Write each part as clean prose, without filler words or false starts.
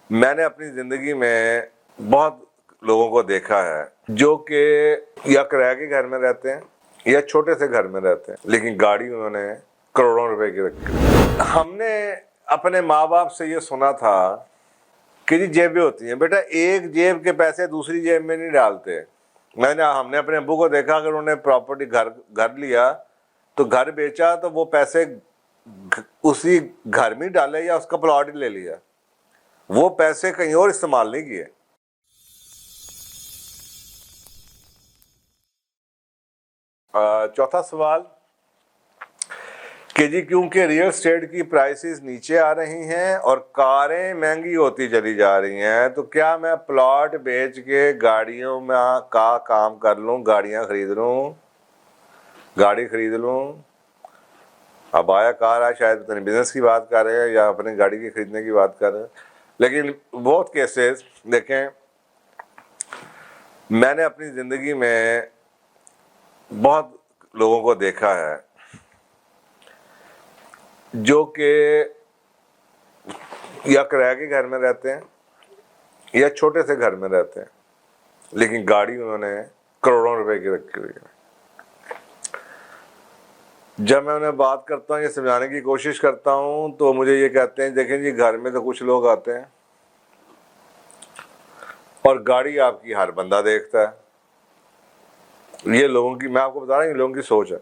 میں نے اپنی زندگی میں بہت لوگوں کو دیکھا ہے جو کہ یا کرایہ کے گھر میں رہتے ہیں یا چھوٹے سے گھر میں رہتے ہیں، لیکن گاڑی انہوں نے کروڑوں روپے کی رکھی۔ ہم نے اپنے ماں باپ سے یہ سنا تھا کہ جی جیبیں ہوتی ہیں، بیٹا ایک جیب کے پیسے دوسری جیب میں نہیں ڈالتے۔ ہم نے اپنے ابو کو دیکھا، اگر انہوں نے پراپرٹی گھر لیا تو گھر بیچا تو وہ پیسے اسی گھر میں ڈالے یا اس کا پلاٹ ہی لے لیا، وہ پیسے کہیں اور استعمال نہیں کیے۔ چوتھا سوال کہ جی کیونکہ ریل اسٹیٹ کی پرائسز نیچے آ رہی ہیں اور کاریں مہنگی ہوتی چلی جا رہی ہیں، تو کیا میں پلاٹ بیچ کے گاڑیوں میں کا کام کر لوں، گاڑیاں خرید لوں، گاڑی خرید لوں؟ اب آیا کار آیا، شاید پتہ نہیں بزنس کی بات کر رہے ہیں یا اپنی گاڑی کی خریدنے کی بات کر رہے ہیں، لیکن بہت کیسز دیکھیں، میں نے اپنی زندگی میں بہت لوگوں کو دیکھا ہے جو کہ یا کرایہ کے گھر میں رہتے ہیں یا چھوٹے سے گھر میں رہتے ہیں، لیکن گاڑی انہوں نے کروڑوں روپے کی رکھی ہوئی ہے۔ جب میں انہیں بات کرتا ہوں یا سمجھانے کی کوشش کرتا ہوں تو مجھے یہ کہتے ہیں دیکھیں جی گھر میں تو کچھ لوگ آتے ہیں اور گاڑی آپ کی ہر بندہ دیکھتا ہے۔ یہ لوگوں کی، میں آپ کو بتا رہا ہوں، یہ لوگوں کی سوچ ہے۔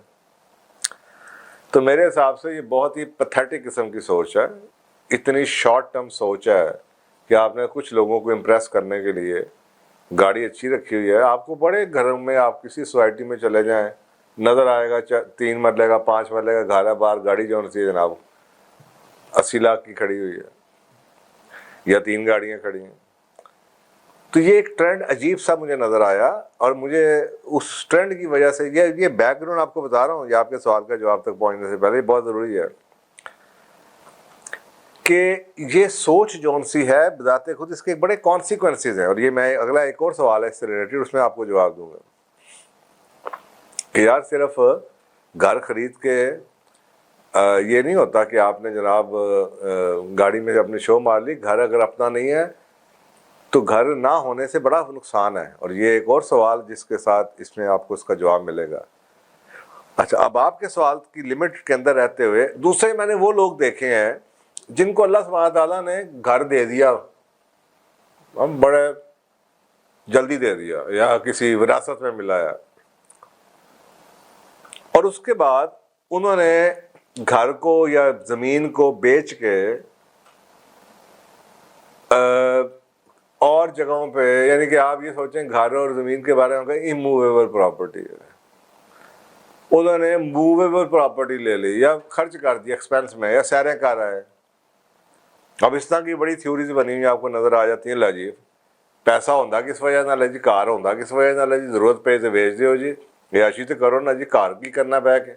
تو میرے حساب سے یہ بہت ہی پیتھیٹک قسم کی سوچ ہے، اتنی شارٹ ٹرم سوچ ہے کہ آپ نے کچھ لوگوں کو امپریس کرنے کے لیے گاڑی اچھی رکھی ہوئی ہے۔ آپ کو بڑے گھروں میں، آپ کسی سوسائٹی میں چلے جائیں، نظر آئے گا 3 مرلے کا 5 مرلے کا گھر ہے، باہر گاڑی جو سی جناب 80 لاکھ کی کھڑی ہوئی ہے یا 3 گاڑیاں کھڑی ہیں۔ تو یہ ایک ٹرینڈ عجیب سا مجھے نظر آیا، اور مجھے اس ٹرینڈ کی وجہ سے یہ بیک گراؤنڈ آپ کو بتا رہا ہوں، یہ آپ کے سوال کا جواب تک پہنچنے سے پہلے یہ بہت ضروری ہے کہ یہ سوچ جون سی ہے بذات خود اس کے بڑے کانسیکوینسز ہیں۔ اور یہ میں اگلا ایک اور سوال ہے اس سے ریلیٹڈ، اس میں آپ کو جواب دوں گا کہ یار صرف گھر خرید کے یہ نہیں ہوتا کہ آپ نے جناب گاڑی میں اپنی شو مار لی، گھر اگر اپنا نہیں ہے تو گھر نہ ہونے سے بڑا نقصان ہے۔ اور یہ ایک اور سوال جس کے ساتھ اس میں آپ کو اس کا جواب ملے گا۔ اچھا، اب آپ کے سوال کی لمٹ کے اندر رہتے ہوئے دوسرے میں نے وہ لوگ دیکھے ہیں جن کو اللہ سبحانہ تعالیٰ نے گھر دے دیا، ہم بڑے جلدی دے دیا یا کسی وراثت میں ملا ہے، اور اس کے بعد انہوں نے گھر کو یا زمین کو بیچ کے اور جگہوں پہ، یعنی کہ آپ یہ سوچیں گھر اور زمین کے بارے میں کہ اموویبل پراپرٹی ہے، انہوں نے موویبل پراپرٹی لے لی یا خرچ کر دیا ایکسپینس میں یا سیریں کر رہے ہیں۔ اب اس طرح کی بڑی تھیوریز بنی ہوئی آپ کو نظر آ جاتی ہیں، جی پیسہ ہوتا کس وجہ نہ لے جی، کار ہوتا کس وجہ نہ لے جی، ضرورت پہ تو بیچ دیو جی، عیاشی تو کرو نا جی، کار کی کرنا بہ کے۔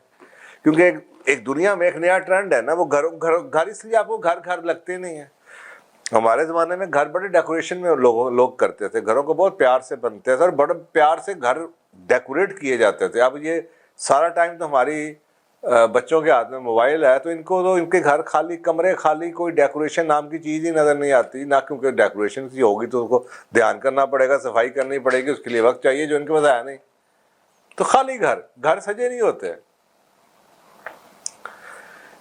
کیونکہ ایک دنیا میں ایک نیا ٹرینڈ ہے نا، وہ گھر اس لیے آپ کو گھر لگتے نہیں ہیں۔ ہمارے زمانے میں گھر بڑے ڈیکوریشن میں لوگ کرتے تھے، گھروں کو بہت پیار سے بنتے تھے اور بڑے پیار سے گھر ڈیکوریٹ کیے جاتے تھے۔ اب یہ سارا ٹائم تو ہماری بچوں کے ہاتھ میں موبائل ہے، تو ان کے گھر خالی، کمرے خالی، کوئی ڈیکوریشن نام کی چیز ہی نظر نہیں آتی نہ، کیونکہ ڈیکوریشن کی ہوگی تو ان کو دھیان کرنا پڑے گا، صفائی کرنی پڑے گی، اس کے لیے وقت چاہیے جو ان کے پاس ہے نہیں، تو خالی گھر سجے نہیں ہوتے۔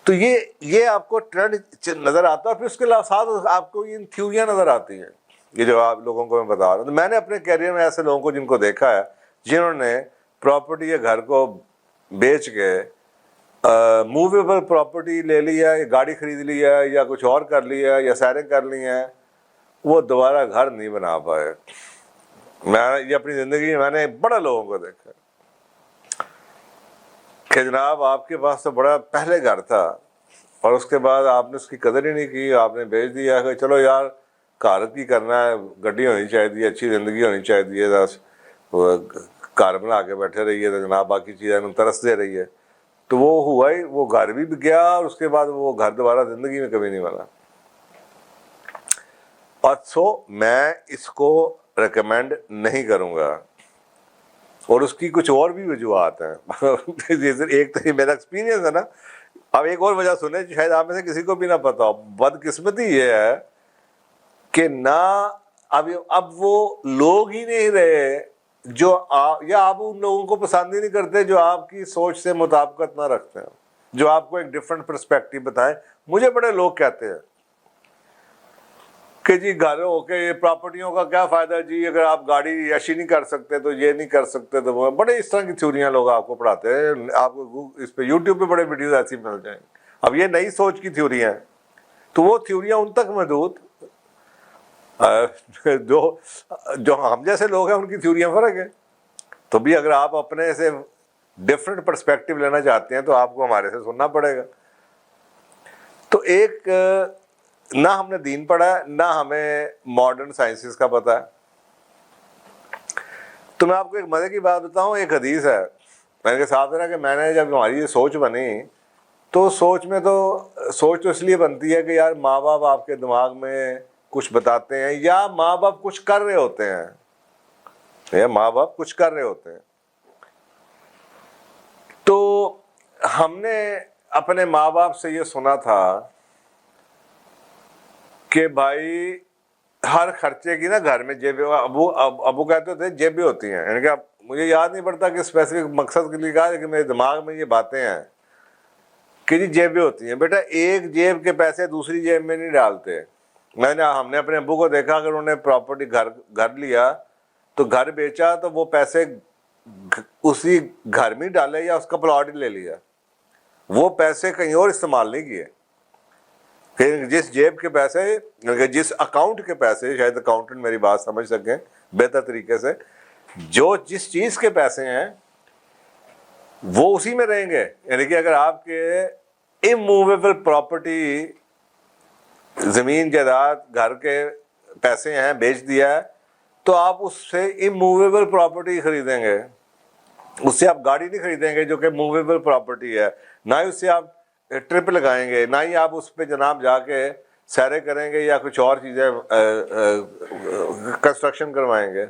تو یہ آپ کو ٹرینڈ نظر آتا ہے، پھر اس کے ساتھ آپ کو یہ تھیوریاں نظر آتی ہیں، یہ جو آپ لوگوں کو میں بتا رہا ہوں۔ تو میں نے اپنے کیریئر میں ایسے لوگوں کو جن کو دیکھا ہے جنہوں نے پراپرٹی یا گھر کو بیچ کے موویبل پراپرٹی لے لی ہے، یا گاڑی خرید لی ہے، یا کچھ اور کر لیا ہے، یا سیریں کر لی ہیں، وہ دوبارہ گھر نہیں بنا پائے۔ یہ اپنی زندگی میں نے بڑے لوگوں کو دیکھا کہ جناب آپ کے پاس تو بڑا پہلے گھر تھا اور اس کے بعد آپ نے اس کی قدر ہی نہیں کی، آپ نے بیچ دیا کہ چلو یار کار کی کرنا ہے، گڈی ہونی چاہیے، اچھی زندگی ہونی چاہیے، کار بنا کے بیٹھے رہیے تو جناب باقی چیزیں ترس دے رہی ہے۔ تو وہ ہوا ہی، وہ گھر بھی گیا اور اس کے بعد وہ گھر دوبارہ زندگی میں کبھی نہیں بنا۔ اور میں اس کو ریکمینڈ نہیں کروں گا، اور اس کی کچھ اور بھی وجوہات ہیں۔ ایک تو یہ میرا ایکسپیرینس ہے نا، اب ایک اور وجہ سنیں، شاید آپ میں سے کسی کو بھی نہ پتا ہو۔ بدقسمتی یہ ہے کہ نہ اب وہ لوگ ہی نہیں رہے جو یا آپ ان لوگوں کو پسند ہی نہیں کرتے جو آپ کی سوچ سے مطابقت نہ رکھتے ہیں, جو آپ کو ایک ڈفرینٹ پرسپیکٹو بتائیں. مجھے بڑے لوگ کہتے ہیں کہ جی گھر ہو کے یہ پراپرٹیوں کا کیا فائدہ جی, اگر آپ گاڑی عیاشی نہیں کر سکتے تو یہ نہیں کر سکتے تو وہ, بڑے اس طرح کی تھیوریاں لوگ آپ کو پڑھاتے ہیں. آپ کو اس پہ یوٹیوب پہ بڑے ویڈیوز ایسی مل جائیں. اب یہ نئی سوچ کی تھیوریاں ہیں, تو وہ تھیوریاں ان تک محدود, جو ہم جیسے لوگ ہیں ان کی تھیوریاں فرق ہے. تو بھی اگر آپ اپنے سے ڈفرینٹ پرسپیکٹو لینا چاہتے ہیں تو آپ کو ہمارے سے سننا پڑے گا. تو ایک نہ ہم نے دین پڑھا ہے, نہ ہمیں ماڈرن سائنسز کا پتہ ہے. تو میں آپ کو ایک مزے کی بات بتاؤں, ایک حدیث ہے میں نے صاحب رہا کہ میں نے جب ہماری یہ سوچ بنی تو سوچ تو اس لیے بنتی ہے کہ یار ماں باپ آپ کے دماغ میں کچھ بتاتے ہیں, یا ماں باپ کچھ کر رہے ہوتے ہیں, تو ہم نے اپنے ماں باپ سے یہ سنا تھا کہ بھائی ہر خرچے کی نا گھر میں جیب, ابو کہتے تھے جیبیں ہوتی ہیں, یعنی کہ مجھے یاد نہیں پڑتا کہ اسپیسیفک مقصد کے لیے کہا, لیکن میرے دماغ میں یہ باتیں ہیں کہ جی جیبیں ہوتی ہیں. بیٹا ایک جیب کے پیسے دوسری جیب میں نہیں ڈالتے. ہم نے اپنے ابو کو دیکھا, اگر انہوں نے پراپرٹی گھر لیا تو گھر بیچا تو وہ پیسے اسی گھر میں ڈالے یا اس کا پلاٹ ہی لے لیا, وہ پیسے کہیں اور استعمال نہیں کیے. پھر جس جیب کے پیسے, جس اکاؤنٹ کے پیسے, شاید اکاؤنٹنٹ میری بات سمجھ سکیں بہتر طریقے سے, جو جس چیز کے پیسے ہیں وہ اسی میں رہیں گے. یعنی کہ اگر آپ کے اموویبل پراپرٹی, زمین جائیداد, گھر کے پیسے ہیں, بیچ دیا ہے, تو آپ اس سے اموویبل پراپرٹی خریدیں گے. اس سے آپ گاڑی نہیں خریدیں گے جو کہ موویبل پراپرٹی ہے, نہ ہی اس سے آپ ٹرپ لگائیں گے, نہ ہی آپ اس پہ جناب جا کے سیرے کریں گے یا کچھ اور چیزیں کنسٹرکشن کروائیں گے,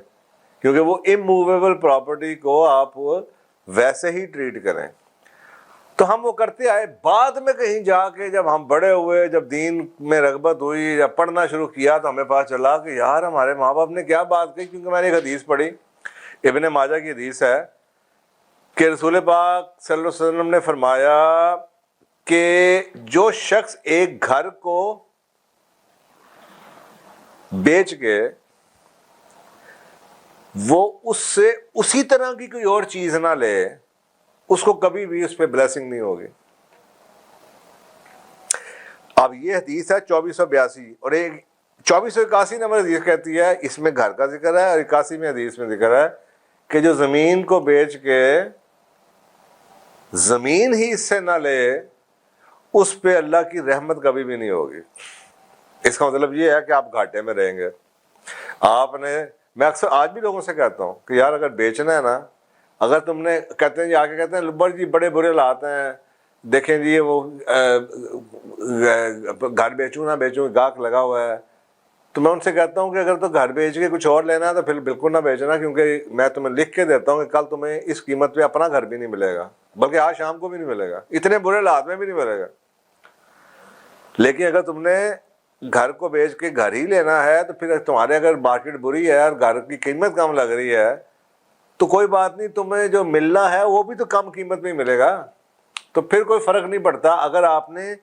کیونکہ وہ اموویبل پراپرٹی کو آپ ویسے ہی ٹریٹ کریں. تو ہم وہ کرتے آئے. بعد میں کہیں جا کے جب ہم بڑے ہوئے, جب دین میں رغبت ہوئی, جب پڑھنا شروع کیا, تو ہمیں پتہ چلا کہ یار ہمارے ماں باپ نے کیا بات کہی. کیونکہ میں نے ایک حدیث پڑھی, ابن ماجہ کی حدیث ہے کہ رسول پاک صلی اللہ علیہ وسلم نے فرمایا کہ جو شخص ایک گھر کو بیچ کے وہ اس سے اسی طرح کی کوئی اور چیز نہ لے, اس کو کبھی بھی اس پہ بلیسنگ نہیں ہوگی. اب یہ حدیث ہے 2482, اور ایک 2481 نمبر حدیث کہتی ہے, اس میں گھر کا ذکر ہے, اور 81 حدیث میں ذکر ہے کہ جو زمین کو بیچ کے زمین ہی اس سے نہ لے, اس پہ اللہ کی رحمت کبھی بھی نہیں ہوگی. اس کا مطلب یہ ہے کہ آپ گھاٹے میں رہیں گے. میں اکثر آج بھی لوگوں سے کہتا ہوں کہ یار اگر بیچنا ہے نا, اگر تم نے کہتے ہیں جی آگے کہتے ہیں جی بڑے برے حالات ہیں, دیکھیں جی وہ گھر بیچوں نہ بیچوں, گاہک لگا ہوا ہے, تو میں ان سے کہتا ہوں کہ اگر تو گھر بیچ کے کچھ اور لینا ہے تو پھر بالکل نہ بیچنا, کیونکہ میں تمہیں لکھ کے دیتا ہوں کہ کل تمہیں اس قیمت پہ اپنا گھر بھی نہیں ملے گا, بلکہ آج شام کو بھی نہیں ملے گا, اتنے برے حالات میں بھی نہیں ملے گا. لیکن اگر تم نے گھر کو بیچ کے گھر ہی لینا ہے تو پھر تمہارے اگر مارکیٹ بری ہے اور گھر کی قیمت کم لگ رہی ہے تو کوئی بات نہیں, تمہیں جو ملنا ہے وہ بھی تو کم قیمت میں ملے گا. تو پھر کوئی فرق نہیں پڑتا اگر آپ نے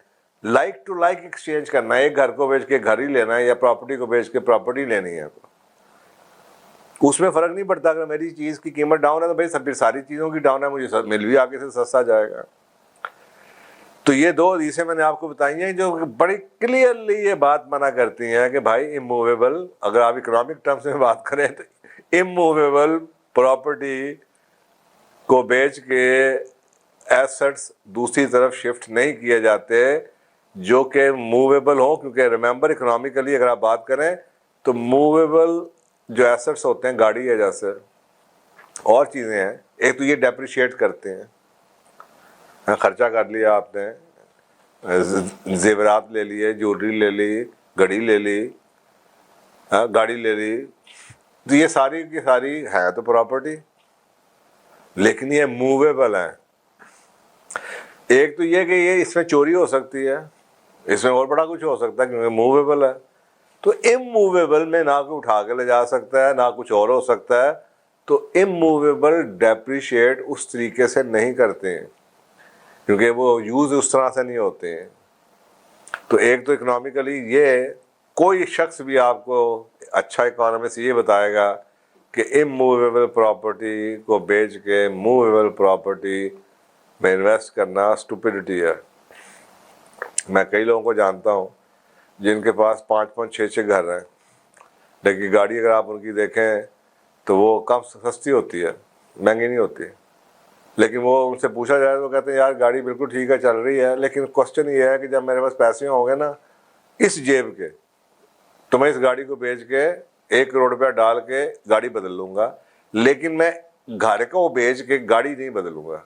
لائک ٹو لائک ایکسچینج کرنا ہے, ایک گھر کو بیچ کے گھر ہی لینا ہے یا پراپرٹی کو بیچ کے پراپرٹی لینی ہے, تو اس میں فرق نہیں پڑتا. اگر میری چیز کی قیمت ڈاؤن ہے تو بھائی پھر ساری چیزوں کی ڈاؤن ہے, مجھے مل بھی آگے سے سستا جائے گا. تو یہ دو حدیثیں میں نے آپ کو بتائی ہیں جو بڑی کلیئرلی یہ بات منع کرتی ہیں کہ بھائی اموویبل, اگر آپ اکنامک ٹرمز میں بات کریں تو اموویبل پراپرٹی کو بیچ کے ایسٹس دوسری طرف شفٹ نہیں کیے جاتے جو کہ موویبل ہوں, کیونکہ ریممبر اکنامکلی اگر آپ بات کریں تو موویبل جو ایسٹس ہوتے ہیں, گاڑی ہے جیسے اور چیزیں ہیں, ایک تو یہ ڈیپریشیٹ کرتے ہیں, خرچہ کر لیا آپ نے, زیورات لے لیے, جویلری لے لی, گھڑی لے لی, گاڑی لے لی, تو یہ ساری کی ساری ہے تو پراپرٹی, لیکن یہ موویبل ہے. ایک تو یہ کہ یہ اس میں چوری ہو سکتی ہے, اس میں اور بڑا کچھ ہو سکتا ہے کیونکہ موویبل ہے. تو اموویبل میں نہ کوئی اٹھا کے لے جا سکتا ہے نہ کچھ اور ہو سکتا ہے. تو اموویبل ڈیپریشیٹ اس طریقے سے نہیں کرتے ہیں کیونکہ وہ یوز اس طرح سے نہیں ہوتے ہیں. تو ایک تو اکنامیکلی یہ کوئی شخص بھی آپ کو اچھا اکانومسٹ یہ بتائے گا کہ اموویبل پراپرٹی کو بیچ کے موویبل پراپرٹی میں انویسٹ کرنا اسٹوپڈٹی ہے. میں کئی لوگوں کو جانتا ہوں جن کے پاس 5-5 6 گھر ہیں لیکن گاڑی اگر آپ ان کی دیکھیں تو وہ کم سستی ہوتی ہے, مہنگی نہیں ہوتی. لیکن وہ ان سے پوچھا جائے تو وہ کہتے ہیں یار گاڑی بالکل ٹھیک ہے چل رہی ہے, لیکن کوشچن یہ ہے کہ جب میرے پاس پیسے ہوں گے نا اس جیب کے تو میں اس گاڑی کو بیچ کے 1 کروڑ روپیہ ڈال کے گاڑی بدل لوں گا, لیکن میں گھر کو بیچ کے گاڑی نہیں بدلوں گا.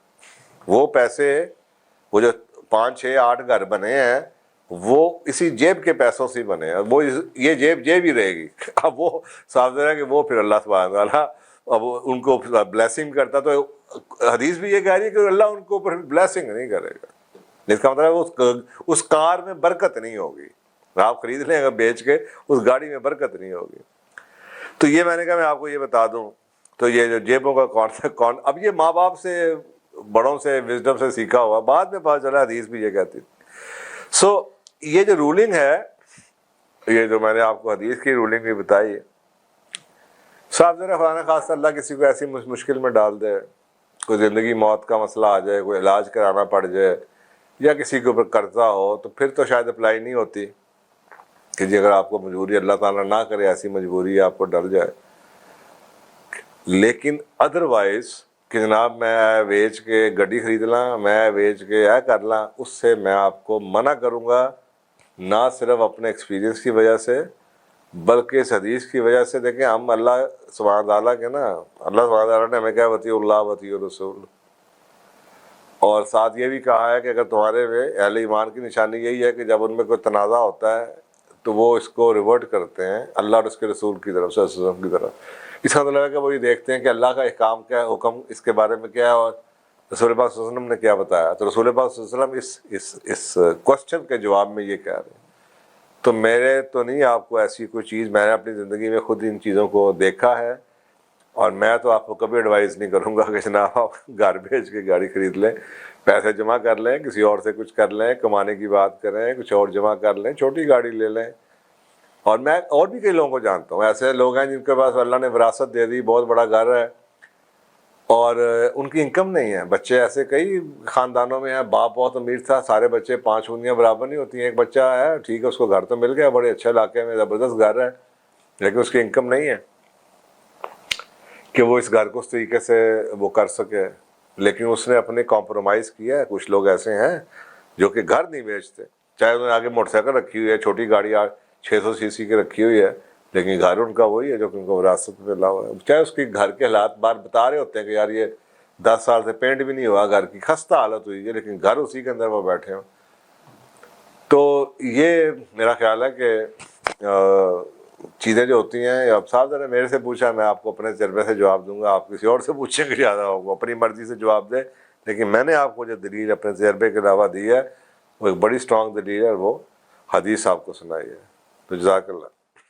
وہ پیسے وہ جو 5-6-8 گھر بنے ہیں وہ اسی جیب کے پیسوں سے بنے ہیں, وہ یہ جیب ہی رہے گی. اب وہ صاف ظاہر ہے کہ وہ پھر اللہ سبحانہ تعالیٰ اب ان کو بلیسنگ کرتا, تو حدیث بھی یہ کہہ رہی ہے کہ اللہ ان کو اوپر بلیسنگ نہیں کرے گا. اس کا مطلب ہے اس کار میں برکت نہیں ہوگی, آپ خرید لیں اگر بیچ کے اس گاڑی میں برکت نہیں ہوگی. تو یہ میں نے کہا میں آپ کو یہ بتا دوں. تو یہ جو جیبوں کا کانسیپٹ اب یہ ماں باپ سے بڑوں سے وزڈم سے سیکھا ہوا, بعد میں پتہ چلا حدیث بھی یہ کہتی. سو یہ جو رولنگ ہے, یہ جو میں نے آپ کو حدیث کی رولنگ بھی بتائی ہے, صاحب ذرا خدا خاص اللہ کسی کو ایسی مشکل میں ڈال دے, کوئی زندگی موت کا مسئلہ آ جائے, کوئی علاج کرانا پڑ جائے یا کسی کے اوپر قرضہ ہو, تو پھر تو شاید اپلائی نہیں ہوتی کہ جی اگر آپ کو مجبوری اللہ تعالیٰ نہ کرے ایسی مجبوری آپ کو ڈل جائے. لیکن ادروائز کہ جناب میں بیچ کے گڈی خرید لاں, میں بیچ کے کر لاں, اس سے میں آپ کو منع کروں گا, نہ صرف اپنے ایکسپیرینس کی وجہ سے بلکہ اس حدیث کی وجہ سے. دیکھیں ہم اللہ سبحانہ تعالیٰ کے نا, اللہ سبحانہ تعالیٰ نے ہمیں کہا وطیع اللہ وطیع الرسول, اور ساتھ یہ بھی کہا ہے کہ اگر تمہارے میں اہل ایمان کی نشانی یہی ہے کہ جب ان میں کوئی تنازع ہوتا ہے تو وہ اس کو ریورٹ کرتے ہیں اللہ اور اس کے رسول کی طرف, صلی اللہ علیہ وسلم کی طرف. اس کا مطلب ہے کہ وہ یہ دیکھتے ہیں کہ اللہ کا احکام کیا ہے, حکم اس کے بارے میں کیا ہے, اور رسول پاک صلی اللہ علیہ وسلم نے کیا بتایا. تو رسول پاک صلی اللہ علیہ وسلم اس کوشچن کے جواب میں یہ کہہ رہے ہیں. تو میرے تو نہیں آپ کو ایسی کوئی چیز, میں نے اپنی زندگی میں خود ان چیزوں کو دیکھا ہے, اور میں تو آپ کو کبھی ایڈوائز نہیں کروں گا کہ جناب آپ گھر بھیج کے گاڑی خرید لیں, پیسے جمع کر لیں, کسی اور سے کچھ کر لیں, کمانے کی بات کریں, کچھ اور جمع کر لیں, چھوٹی گاڑی لے لیں. اور میں اور بھی کئی لوگوں کو جانتا ہوں, ایسے لوگ ہیں جن کے پاس اللہ نے وراثت دے دی, بہت بڑا گھر ہے اور ان کی انکم نہیں ہے. بچے ایسے کئی خاندانوں میں ہیں, باپ بہت امیر تھا, سارے بچے 5 انگلیاں برابر نہیں ہوتی ہیں, ایک بچہ ہے ٹھیک ہے اس کو گھر تو مل گیا, بڑے اچھے علاقے میں زبردست گھر ہے, لیکن اس کی انکم نہیں ہے کہ وہ اس گھر کو اس طریقے سے وہ کر سکے. لیکن اس نے اپنے کمپرومائز کیا ہے. کچھ لوگ ایسے ہیں جو کہ گھر نہیں بیچتے, چاہے انہوں نے آگے موٹر سائیکل رکھی ہوئی ہے, چھوٹی گاڑی 600 cc کی رکھی ہوئی ہے, لیکن گھر ان کا وہی ہے جو کہ ان کو وراثت میں ملا ہوا ہے. چاہے اس کی گھر کے حالات بار بتا رہے ہوتے ہیں کہ یار یہ 10 سال سے پینٹ بھی نہیں ہوا, گھر کی خستہ حالت ہوئی ہے, لیکن گھر اسی کے اندر وہ بیٹھے ہوں. تو یہ میرا خیال ہے کہ چیزیں جو ہوتی ہیں, اب صاحب ذرا میرے سے پوچھا, میں آپ کو اپنے تجربے سے جواب دوں گا, آپ کسی اور سے پوچھیں گے زیادہ ہوگا, اپنی مرضی سے جواب دیں. لیکن میں نے آپ کو جو دلیل اپنے تجربے کے علاوہ دی ہے وہ ایک بڑی اسٹرانگ دلیل ہے, اور وہ حدیث آپ کو سنائی ہے. تو جزاک اللہ.